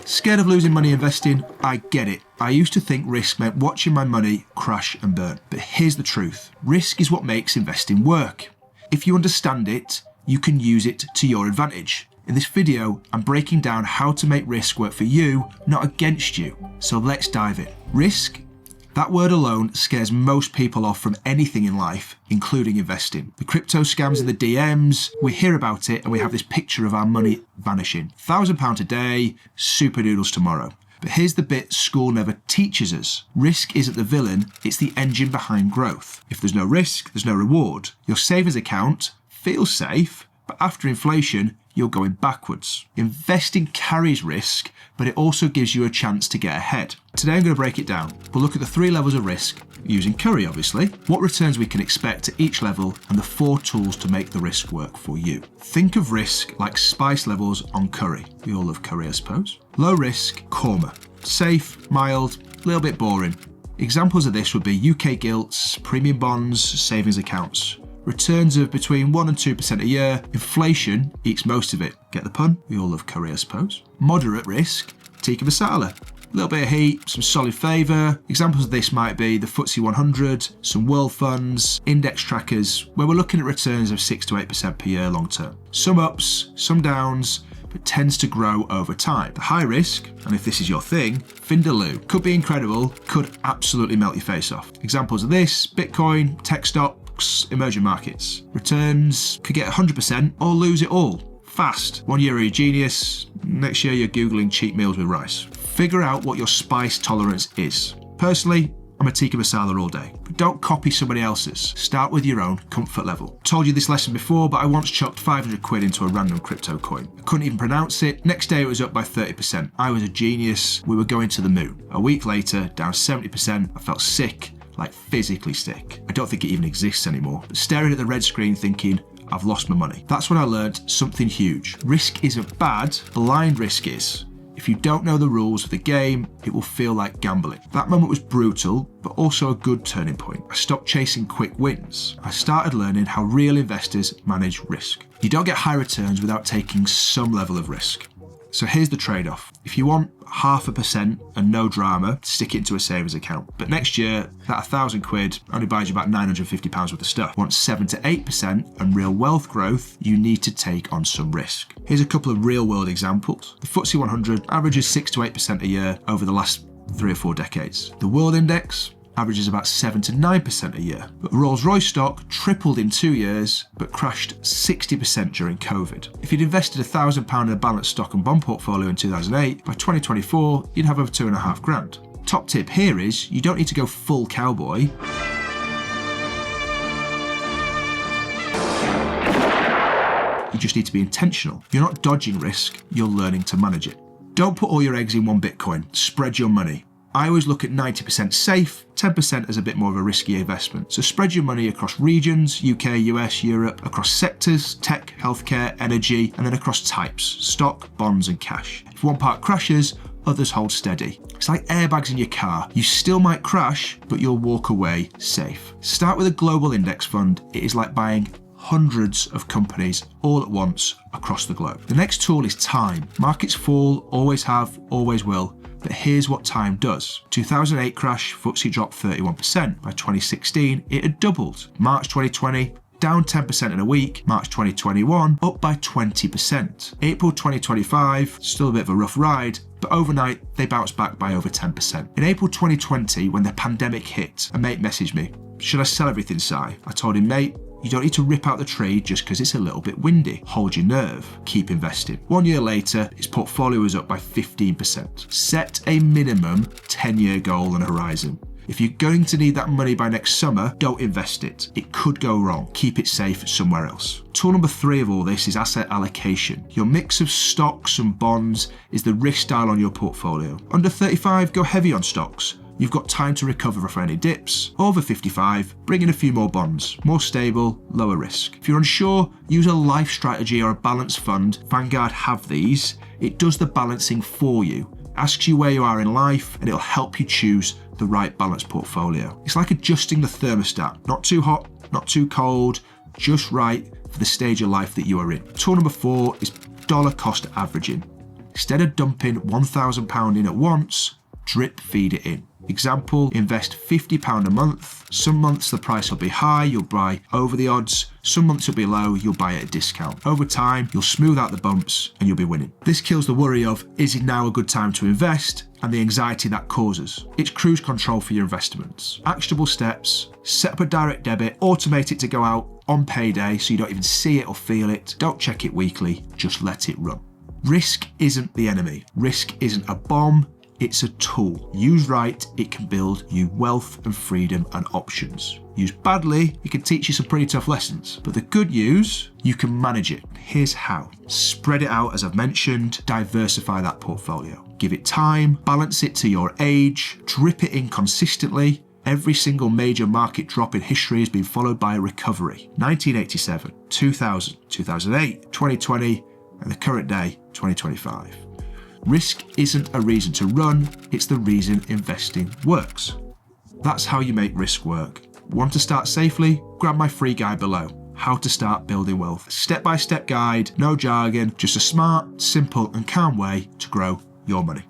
Scared of losing money investing? I get it. I used to think risk meant watching my money crash and burn. But here's the truth. Risk is what makes investing work. If you understand it, you can use it to your advantage. In this video, I'm breaking down how to make risk work for you, not against you. So let's dive in. Risk? That word alone scares most people off from anything in life, including investing. The crypto scams in the DMs, we hear about it and we have this picture of our money vanishing. £1,000 a day, super noodles tomorrow. But here's the bit school never teaches us. Risk isn't the villain, it's the engine behind growth. If there's no risk, there's no reward. Your savings account feels safe, but after inflation, you're going backwards. Investing carries risk, but it also gives you a chance to get ahead. Today I'm going to break it down. We'll look at the 3 levels of risk, using curry obviously, what returns we can expect at each level, and the 4 tools to make the risk work for you. Think of risk like spice levels on curry. We all love curry, I suppose. Low risk, korma. Safe, mild, a little bit boring. Examples of this would be UK gilts, premium bonds, savings accounts. Returns of between 1% and 2% a year. Inflation eats most of it. Get the pun? We all love curry, I suppose. Moderate risk, tikka masala. A little bit of heat, some solid favour. Examples of this might be the FTSE 100, some world funds, index trackers, where we're looking at returns of 6 to 8% per year long term. Some ups, some downs, but tends to grow over time. The high risk, and if this is your thing, Vindaloo. Could be incredible, could absolutely melt your face off. Examples of this, Bitcoin, tech stocks, emerging markets. Returns could get 100% or lose it all. Fast. 1 year you're a genius, next year you're Googling cheap meals with rice. Figure out what your spice tolerance is. Personally, I'm a tikka masala all day, but don't copy somebody else's. Start with your own comfort level. Told you this lesson before, but I once chucked 500 quid into a random crypto coin. I couldn't even pronounce it. Next day it was up by 30%. I was a genius. We were going to the moon. A week later, down 70%. I felt sick, like physically sick. I don't think it even exists anymore. But staring at the red screen thinking, I've lost my money. That's when I learned something huge. Risk isn't bad, blind risk is. If you don't know the rules of the game, it will feel like gambling. That moment was brutal, but also a good turning point. I stopped chasing quick wins. I started learning how real investors manage risk. You don't get high returns without taking some level of risk. So here's the trade-off. If you want 0.5% and no drama, stick it into a savings account. But next year, that 1,000 quid only buys you about £950 worth of stuff. Want 7 to 8% and real wealth growth, you need to take on some risk. Here's a couple of real-world examples. The FTSE 100 averages 6 to 8% a year over the last 3 or 4 decades. The world index averages about 7 to 9% a year. But Rolls-Royce stock tripled in 2 years, but crashed 60% during COVID. If you'd invested £1,000 in a balanced stock and bond portfolio in 2008, by 2024, you'd have over 2.5 grand. Top tip here is, you don't need to go full cowboy. You just need to be intentional. You're not dodging risk, you're learning to manage it. Don't put all your eggs in one Bitcoin, spread your money. I always look at 90% safe, 10% as a bit more of a risky investment. So spread your money across regions, UK, US, Europe, across sectors, tech, healthcare, energy, and then across types, stock, bonds, and cash. If one part crashes, others hold steady. It's like airbags in your car. You still might crash, but you'll walk away safe. Start with a global index fund. It is like buying hundreds of companies all at once across the globe. The next tool is time. Markets fall, always have, always will. But here's what time does. 2008 crash, FTSE dropped 31%. By 2016, it had doubled. March 2020, down 10% in a week. March 2021, up by 20%. April 2025, still a bit of a rough ride, but overnight, they bounced back by over 10%. In April 2020, when the pandemic hit, a mate messaged me, "Should I sell everything, Si?" I told him, "Mate, you don't need to rip out the tree just because it's a little bit windy. Hold your nerve. Keep investing." 1 year later, his portfolio was up by 15%. Set a minimum 10-year goal and horizon. If you're going to need that money by next summer, don't invest it. It could go wrong. Keep it safe somewhere else. Tool number 3 of all this is asset allocation. Your mix of stocks and bonds is the risk style on your portfolio. Under 35, go heavy on stocks. You've got time to recover for any dips. Over 55, bring in a few more bonds. More stable, lower risk. If you're unsure, use a life strategy or a balanced fund. Vanguard have these. It does the balancing for you. Asks you where you are in life, and it'll help you choose the right balanced portfolio. It's like adjusting the thermostat. Not too hot, not too cold, just right for the stage of life that you are in. Tool number 4 is dollar cost averaging. Instead of dumping £1,000 in at once, drip feed it in. Example, invest £50 a month. Some months the price will be high, you'll buy over the odds. Some months it'll be low, you'll buy at a discount. Over time, you'll smooth out the bumps and you'll be winning. This kills the worry of, is it now a good time to invest? And the anxiety that causes. It's cruise control for your investments. Actionable steps, set up a direct debit, automate it to go out on payday so you don't even see it or feel it. Don't check it weekly, just let it run. Risk isn't the enemy. Risk isn't a bomb. It's a tool. Used right, it can build you wealth and freedom and options. Used badly, it can teach you some pretty tough lessons. But the good news, you can manage it. Here's how. Spread it out, as I've mentioned, diversify that portfolio. Give it time, balance it to your age, drip it in consistently. Every single major market drop in history has been followed by a recovery. 1987, 2000, 2008, 2020, and the current day, 2025. Risk isn't a reason to run, it's the reason investing works. That's how you make risk work. Want to start safely? Grab my free guide below, How to Start Building Wealth. A step-by-step guide, no jargon, just a smart, simple and calm way to grow your money.